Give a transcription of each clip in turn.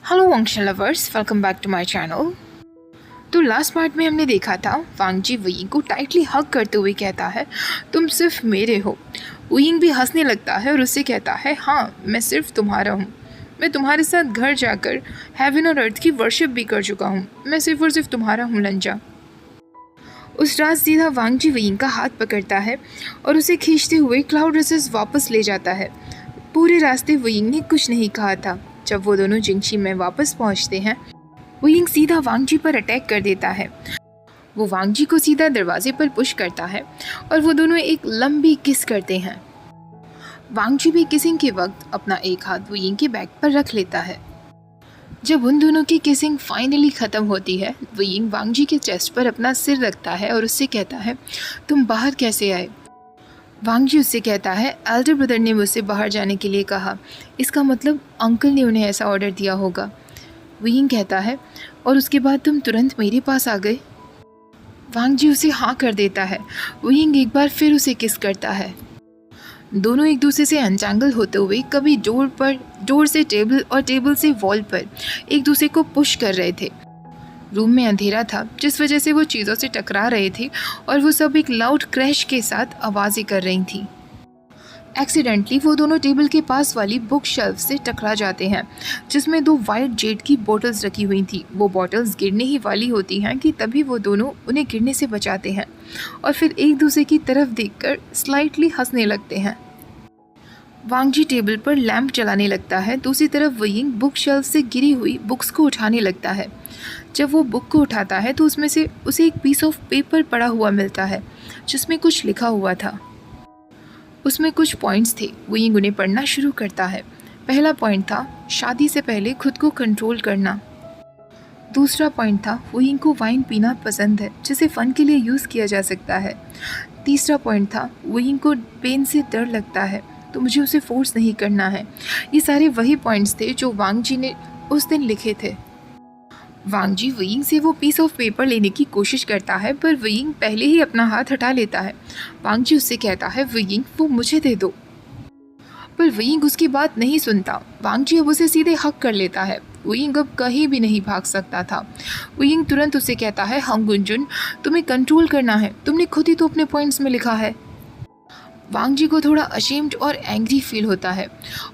Hello function lovers, welcome back to my channel. तो last part में हमने देखा था वांग जी वुयिंग को टाइटली हग करते हुए कहता है तुम सिर्फ मेरे हो। वुयिंग भी हंसने लगता है और उससे कहता है हाँ, मैं सिर्फ तुम्हारा हूँ। मैं तुम्हारे साथ घर जाकर हेवन और अर्थ की वर्शिप भी कर चुका हूँ। मैं सिर्फ और सिर्फ तुम्हारा हूँ लंजा। उस रात सीधा वांग जी वुयिंग का हाथ पकड़ता है और उसे खींचते हुए क्लाउड रेसेस वापस ले जाता है। पूरे रास्ते वुयिंग ने कुछ नहीं कहा था। जब वो दोनों जिंगशी में वापस पहुंचते हैं, वुयिंग सीधा वांग जी पर अटैक कर देता है। वो वांग जी को सीधा दरवाजे पर पुश करता है और वो दोनों एक लंबी किस करते हैं। वांग जी भी किसिंग के वक्त अपना एक हाथ वुयिंग के बैक पर रख लेता है। जब उन दोनों की किसिंग फाइनली ख़त्म होती है, वुयिंग वांग जी के चेस्ट पर अपना सिर रखता है और उससे कहता है तुम बाहर कैसे आए। वांग जी उससे कहता है एल्डर ब्रदर ने मुझसे बाहर जाने के लिए कहा, इसका मतलब अंकल ने उन्हें ऐसा ऑर्डर दिया होगा। वुयिंग कहता है और उसके बाद तुम तुरंत मेरे पास आ गए। वांग जी उसे हाँ कर देता है। वुयिंग एक बार फिर उसे किस करता है। दोनों एक दूसरे से अनटैंगल होते हुए कभी डोर से टेबल और टेबल से वॉल पर एक दूसरे को पुश कर रहे थे। रूम में अंधेरा था, जिस वजह से वो चीज़ों से टकरा रहे थे और वो सब एक लाउड क्रैश के साथ आवाज़ें कर रही थी। एक्सीडेंटली वो दोनों टेबल के पास वाली बुक शेल्फ से टकरा जाते हैं, जिसमें 2 वाइट जेड की बोतल्स रखी हुई थी। वो बोतल्स गिरने ही वाली होती हैं कि तभी वो दोनों उन्हें गिरने से बचाते हैं और फिर एक दूसरे की तरफ देखकर स्लाइटली हंसने लगते हैं। वांग जी टेबल पर लैंप जलाने लगता है। दूसरी तरफ वुयिंग बुक शेल्फ से गिरी हुई बुक्स को उठाने लगता है। जब वो बुक को उठाता है तो उसमें से उसे एक पीस ऑफ पेपर पड़ा हुआ मिलता है जिसमें कुछ लिखा हुआ था। उसमें कुछ पॉइंट्स थे। वुयिंग उन्हें पढ़ना शुरू करता है। पहला पॉइंट था शादी से पहले खुद को कंट्रोल करना। दूसरा पॉइंट था वुयिंग को वाइन पीना पसंद है जिसे फ़न के लिए यूज़ किया जा सकता है। तीसरा पॉइंट था वुयिंग को पेन से डर लगता है तो मुझे उसे फोर्स नहीं करना है। ये सारे वही पॉइंट्स थे जो वांग जी ने उस दिन लिखे थे। वांग जी वुयिंग से वो पीस ऑफ पेपर लेने की कोशिश करता है, पर वुयिंग पहले ही अपना हाथ हटा लेता है। वांग जी उससे कहता है वुयिंग वो मुझे दे दो, पर वुयिंग उसकी बात नहीं सुनता। वांग जी अब उसे सीधे हक कर लेता है। वुयिंग अब कहीं भी नहीं भाग सकता था। वुयिंग तुरंत उसे कहता है हंग गुंजुन, तुम्हें कंट्रोल करना है, तुमने खुद ही तो अपने पॉइंट्स में लिखा है। वांग जी को थोड़ा अशेम्ड और एंग्री फील होता है।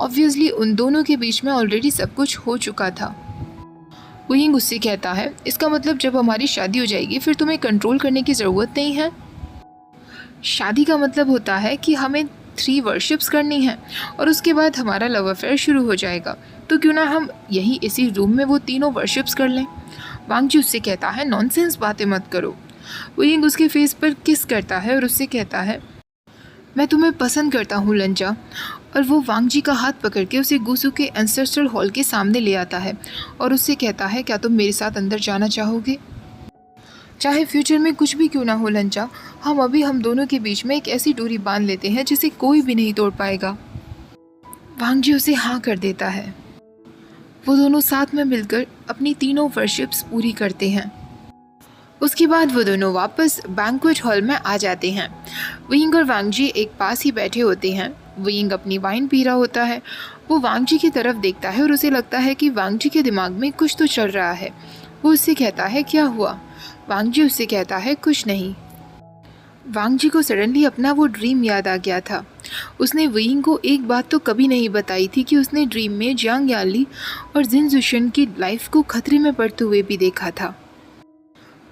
ऑब्वियसली उन दोनों के बीच में ऑलरेडी सब कुछ हो चुका था। वुयिंग उससे कहता है इसका मतलब जब हमारी शादी हो जाएगी फिर तुम्हें कंट्रोल करने की ज़रूरत नहीं है। शादी का मतलब होता है कि हमें 3 वर्शिप्स करनी है और उसके बाद हमारा लव अफेयर शुरू हो जाएगा। तो क्यों ना हम यही इसी रूम में वो तीनों वर्शिप्स कर लें। वांग जी उससे कहता है नॉनसेंस बातें मत करो। वुयिंग उसके फेस पर किस करता है और उससे कहता है मैं तुम्हें पसंद करता हूँ लंजा। और वो वांग जी का हाथ पकड़ के उसे गुसू के एंसेस्ट्रल हॉल के सामने ले आता है और उससे कहता है क्या तुम मेरे साथ अंदर जाना चाहोगे। चाहे फ्यूचर में कुछ भी क्यों ना हो लंजा, हम दोनों के बीच में एक ऐसी डोरी बांध लेते हैं जिसे कोई भी नहीं तोड़ पाएगा। वांग जी उसे हाँ कर देता है। वो दोनों साथ में मिलकर अपनी तीनों वर्शिप्स पूरी करते हैं। उसके बाद वो दोनों वापस बैंक्वेट हॉल में आ जाते हैं। वुयिंग और वांग जी एक पास ही बैठे होते हैं। वुयिंग अपनी वाइन पी रहा होता है। वो वांग जी की तरफ देखता है और उसे लगता है कि वांग जी के दिमाग में कुछ तो चल रहा है। वो उससे कहता है क्या हुआ। वांग जी उससे कहता है कुछ नहीं। वांग जी को सडनली अपना वो ड्रीम याद आ गया था। उसने वुयिंग को एक बात तो कभी नहीं बताई थी कि उसने ड्रीम में जियांग यानली और जिन जुशन की लाइफ को खतरे में पड़ते हुए भी देखा था।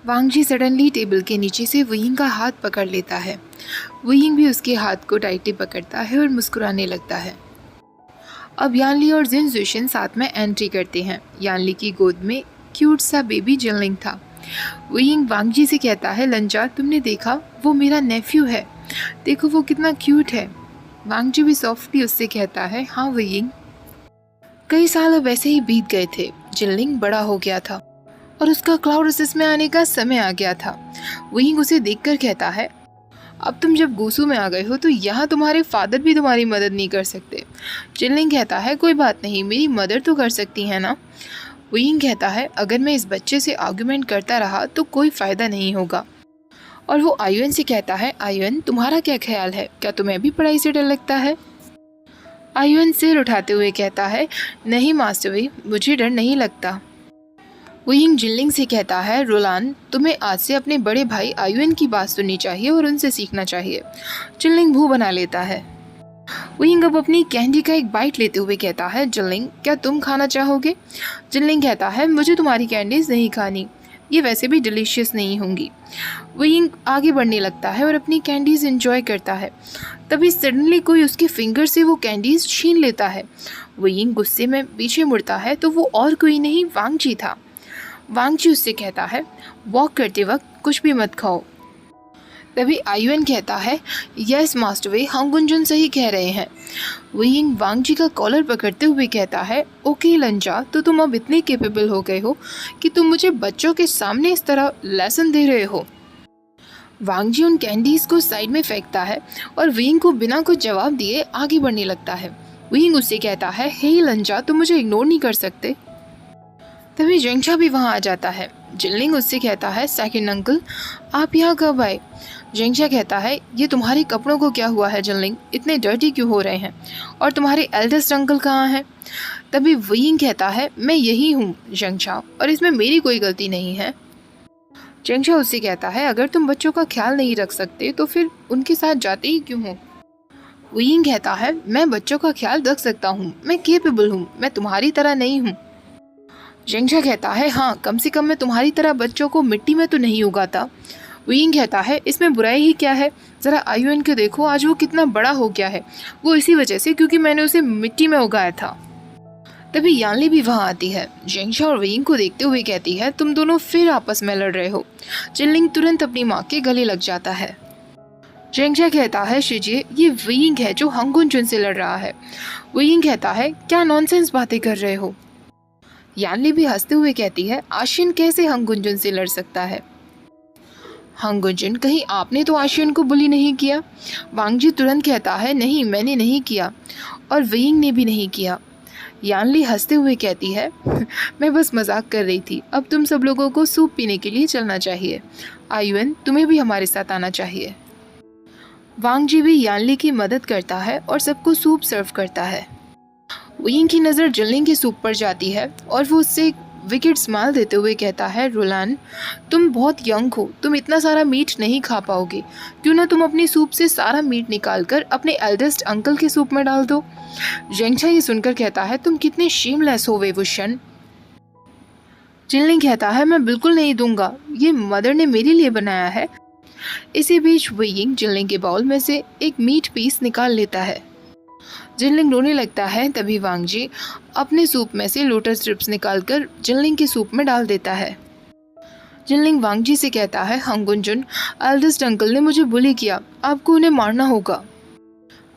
वांग जी सडनली टेबल के नीचे से वुयिंग का हाथ पकड़ लेता है। वुयिंग भी उसके हाथ को टाइटली पकड़ता है और मुस्कुराने लगता है। अब यानली और जिन जुशन साथ में एंट्री करते हैं। यानली की गोद में क्यूट सा बेबी जिनलिंग था। वुयिंग वांग जी से कहता है लंजा तुमने देखा, वो मेरा नेफ्यू है, देखो वो कितना क्यूट है। वांग जी भी सॉफ्टली उससे कहता है हाँ वुयिंग। कई साल अब वैसे ही बीत गए थे। जिनलिंग बड़ा हो गया था और उसका क्लाउड रेसेस में आने का समय आ गया था। वुयिंग उसे देखकर कहता है अब तुम जब गुसू में आ गए हो तो यहाँ तुम्हारे फादर भी तुम्हारी मदद नहीं कर सकते। जिनलिंग कहता है कोई बात नहीं, मेरी मदर तो कर सकती है ना। वुयिंग कहता है अगर मैं इस बच्चे से आर्गुमेंट करता रहा तो कोई फ़ायदा नहीं होगा। और वो आयुन से कहता है आयुन तुम्हारा क्या ख्याल है, क्या तुम्हें भी पढ़ाई से डर लगता है। आयुन सिर उठाते हुए कहता है, नहीं मास्टर वी, मुझे डर नहीं लगता। वुयिंग जिनलिंग से कहता है, रोलान, तुम्हें आज से अपने बड़े भाई आयुन की बात सुननी चाहिए और उनसे सीखना चाहिए। जिनलिंग मुंह बना लेता है। वुयिंग अब अपनी कैंडी का एक बाइट लेते हुए कहता है, जिनलिंग, क्या तुम खाना चाहोगे? जिनलिंग कहता है, मुझे तुम्हारी कैंडीज नहीं खानी, ये वैसे भी डिलीशियस नहीं होंगी। वुयिंग आगे बढ़ने लगता है और अपनी कैंडीज एंजॉय करता है। तभी सडनली कोई उसके फिंगर से वो कैंडीज छीन लेता है। वुयिंग गुस्से में पीछे मुड़ता है तो वो और कोई नहीं, वांगजी था। वांगजी उससे कहता है, वॉक करते वक्त कुछ भी मत खाओ। तभी आयुन कहता है, यस मास्टर वे, हांगुंजुन सही कह रहे हैं। वुयिंग वांगजी का कॉलर पकड़ते हुए कहता है, ओके लंजा, तो तुम अब इतने केपेबल हो गए हो कि तुम मुझे बच्चों के सामने इस तरह लेसन दे रहे हो। वांगजी उन कैंडीज को साइड में फेंकता है और वुयिंग को बिना कुछ जवाब दिए आगे बढ़ने लगता है। वुयिंग उससे कहता है, हे लंजा, तुम मुझे इग्नोर नहीं कर सकते। तभी जेंगशा भी वहाँ आ जाता है। जिनलिंग उससे कहता है, सेकंड अंकल, आप यहाँ कब आए? जेंगशा कहता है, ये तुम्हारे कपड़ों को क्या हुआ है जिनलिंग, इतने डर्टी क्यों हो रहे हैं? और तुम्हारे एल्डेस्ट अंकल कहाँ हैं? तभी वुयिंग कहता है, मैं यही हूँ जेंगशा, और इसमें मेरी कोई गलती नहीं है। जेंगशा उससे कहता है, अगर तुम बच्चों का ख्याल नहीं रख सकते तो फिर उनके साथ जाते ही क्यों हो? वुयिंग कहता है, मैं बच्चों का ख्याल रख सकता हूँ, मैं केपेबल हूँ, मैं तुम्हारी तरह नहीं हूँ। जेंगशा कहता है, हाँ, कम से कम मैं तुम्हारी तरह बच्चों को मिट्टी में तो नहीं उगाता। वुयिंग कहता है, इसमें बुराई ही क्या है? ज़रा आयुन को देखो, आज वो कितना बड़ा हो गया है, वो इसी वजह से क्योंकि मैंने उसे मिट्टी में उगाया था। तभी यानली भी वहाँ आती है। जेंगशा और वुयिंग को देखते हुए कहती है, तुम दोनों फिर आपस में लड़ रहे हो। जिनलिंग तुरंत अपनी माँ के गले लग जाता है। जेंगशा कहता है, शिजिए, ये वुयिंग है जो हांगुंजुन से लड़ रहा है। वुयिंग कहता है, क्या नॉनसेंस बातें कर रहे हो? यानली भी हंसते हुए कहती है, आशियन कैसे हांगुंजुन से लड़ सकता है? हांगुंजुन, कहीं आपने तो आशियन को बुली नहीं किया? वांगजी तुरंत कहता है, नहीं, मैंने नहीं किया, और वुयिंग ने भी नहीं किया। यानली हंसते हुए कहती है, मैं बस मजाक कर रही थी, अब तुम सब लोगों को सूप पीने के लिए चलना चाहिए। आयुन, तुम्हें भी हमारे साथ आना चाहिए। वांगजी भी यानली की मदद करता है और सबको सूप सर्व करता है। वुयिंग की नज़र जिनलिंग के सूप पर जाती है और वो उससे एक विकेट स्माइल देते हुए कहता है, रोलान, तुम बहुत यंग हो, तुम इतना सारा मीट नहीं खा पाओगे, क्यों ना तुम अपनी सूप से सारा मीट निकाल कर अपने एल्डेस्ट अंकल के सूप में डाल दो। जेंगशा ये सुनकर कहता है, तुम कितने शेमलेस हो वेवुशन। जिनलिंग कहता है, मैं बिल्कुल नहीं दूंगा, ये मदर ने मेरे लिए बनाया है। इसी बीच वुयिंग जिनलिंग के बाउल में से एक मीट पीस निकाल लेता है। जिनलिंग रोने लगता है। तभी वांगजी अपने सूप में से लोटस स्ट्रिप्स निकालकर जिनलिंग के सूप में डाल देता है। जिनलिंग वांगजी से कहता है, हांगुंजुन, एल्डेस्ट अंकल ने मुझे बुली किया, आपको उन्हें मारना होगा।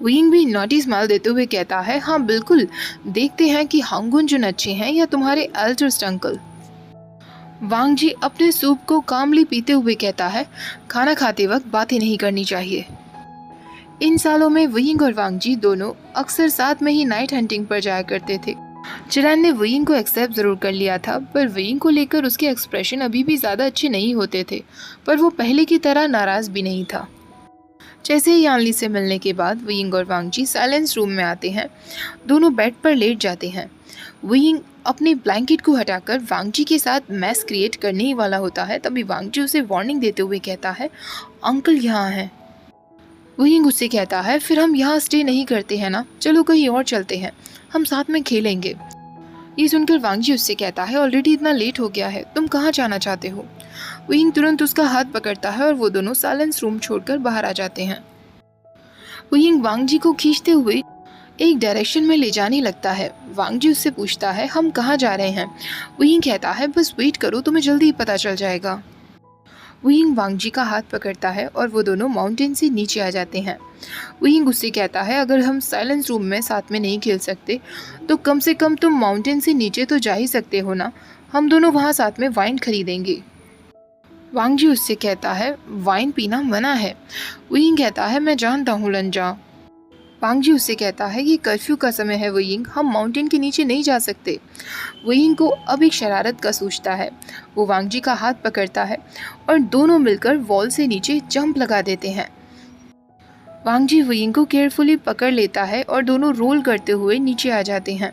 वुयिंग भी नॉटी स्माइल देते हुए कहता है, हाँ बिल्कुल, देखते हैं कि हांगुंजुन अच्छे हैं या तुम्हारे एल्डेस्ट अंकल। वांगजी अपने सूप को कामली पीते हुए कहता है, खाना खाते वक्त बातें नहीं करनी चाहिए। इन सालों में वुयिंग और वांगजी दोनों अक्सर साथ में ही नाइट हंटिंग पर जाया करते थे। चिरान ने वुयिंग को एक्सेप्ट जरूर कर लिया था, पर वुयिंग को लेकर उसके एक्सप्रेशन अभी भी ज़्यादा अच्छे नहीं होते थे, पर वो पहले की तरह नाराज़ भी नहीं था। जैसे ही यानली से मिलने के बाद वुयिंग और वांगजी साइलेंस रूम में आते हैं। दोनों बेड पर लेट जाते हैं। वुयिंग अपने ब्लैंकेट को हटाकर वांगजी के साथ मैस क्रिएट करने ही वाला होता है। तभी वांगजी उसे वार्निंग देते हुए कहता है, अंकल यहाँ हैं। वुयिंग उससे कहता है, फिर हम यहाँ स्टे नहीं करते हैं ना, चलो कहीं और चलते हैं, हम साथ में खेलेंगे। ये सुनकर वांगजी उससे कहता है, ऑलरेडी इतना लेट हो गया है, तुम कहाँ जाना चाहते हो? वुयिंग तुरंत उसका हाथ पकड़ता है और वो दोनों साइलेंस रूम छोड़कर बाहर आ जाते हैं। वुयिंग वांगजी को खींचते हुए एक डायरेक्शन में ले जाने लगता है। वांगजी उससे पूछता है, हम कहाँ जा रहे हैं? वुयिंग कहता है, बस वेट करो, तुम्हें जल्दी ही पता चल जाएगा। वुयिंग वांगजी का हाथ पकड़ता है और वो दोनों माउंटेन से नीचे आ जाते हैं। वुयिंग उससे कहता है, अगर हम साइलेंस रूम में साथ में नहीं खेल सकते तो कम से कम तुम माउंटेन से नीचे तो जा ही सकते हो ना, हम दोनों वहाँ साथ में वाइन खरीदेंगे। वांगजी उससे कहता है, वाइन पीना मना है। वुयिंग कहता है, मैं जानता हूँ लंजा। वांगजी उससे कहता है, ये कर्फ्यू का समय है वुयिंग, हम माउंटेन के नीचे नहीं जा सकते। वुयिंग को अब एक शरारत का सूझता है। वो वांगजी का हाथ पकड़ता है और दोनों मिलकर वॉल से नीचे जंप लगा देते हैं। वांग जी वुयिंग को केयरफुली पकड़ लेता है और दोनों रोल करते हुए नीचे आ जाते हैं।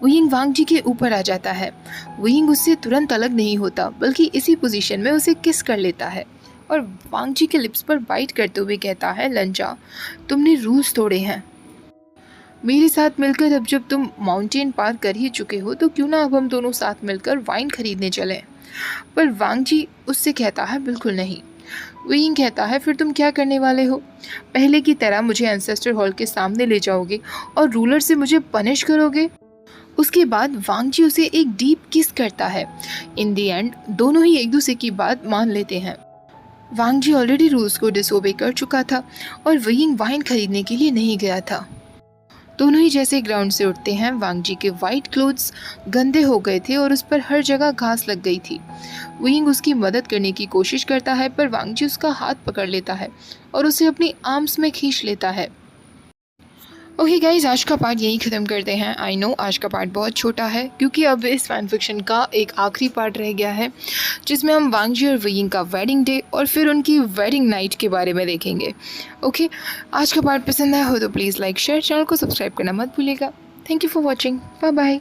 वुयिंग वांग जी के ऊपर आ जाता है। वुयिंग उससे तुरंत अलग नहीं होता, बल्कि इसी पोजीशन में उसे किस कर लेता है और वांग जी के लिप्स पर बाइट करते हुए कहता है, लंजा, तुमने रूल्स तोड़े हैं। मेरे साथ मिलकर अब जब तुम माउंटेन पार कर ही चुके हो तो क्यों ना अब हम दोनों साथ मिलकर वाइन खरीदने चलें। पर वांग जी उससे कहता है, बिल्कुल नहीं। वुयिंग कहता है, फिर तुम क्या करने वाले हो? पहले की तरह मुझे एंसेस्टर हॉल के सामने ले जाओगे और रूलर से मुझे पनिश करोगे? उसके बाद वांग जी उसे एक डीप किस करता है। इन दी एंड दोनों ही एक दूसरे की बात मान लेते हैं। वांग जी ऑलरेडी रूल्स को डिसोबे कर चुका था और वुयिंग वाइन खरीदने के लिए नहीं गया था। दोनों ही जैसे ग्राउंड से उठते हैं, वांग जी के वाइट क्लोथ्स गंदे हो गए थे और उस पर हर जगह घास लग गई थी। वुयिंग उसकी मदद करने की कोशिश करता है, पर वांग जी उसका हाथ पकड़ लेता है और उसे अपनी आर्म्स में खींच लेता है। ओके गाइज, आज का पार्ट यही ख़त्म करते हैं। आई नो आज का पार्ट बहुत छोटा है, क्योंकि अब इस फैन फिक्शन का एक आखिरी पार्ट रह गया है, जिसमें हम वांग जी और वुयिंग का वेडिंग डे और फिर उनकी वेडिंग नाइट के बारे में देखेंगे। ओके, आज का पार्ट पसंद आया हो तो प्लीज़ लाइक शेयर, चैनल को सब्सक्राइब करना मत भूलिएगा। Thank you for watching, bye bye.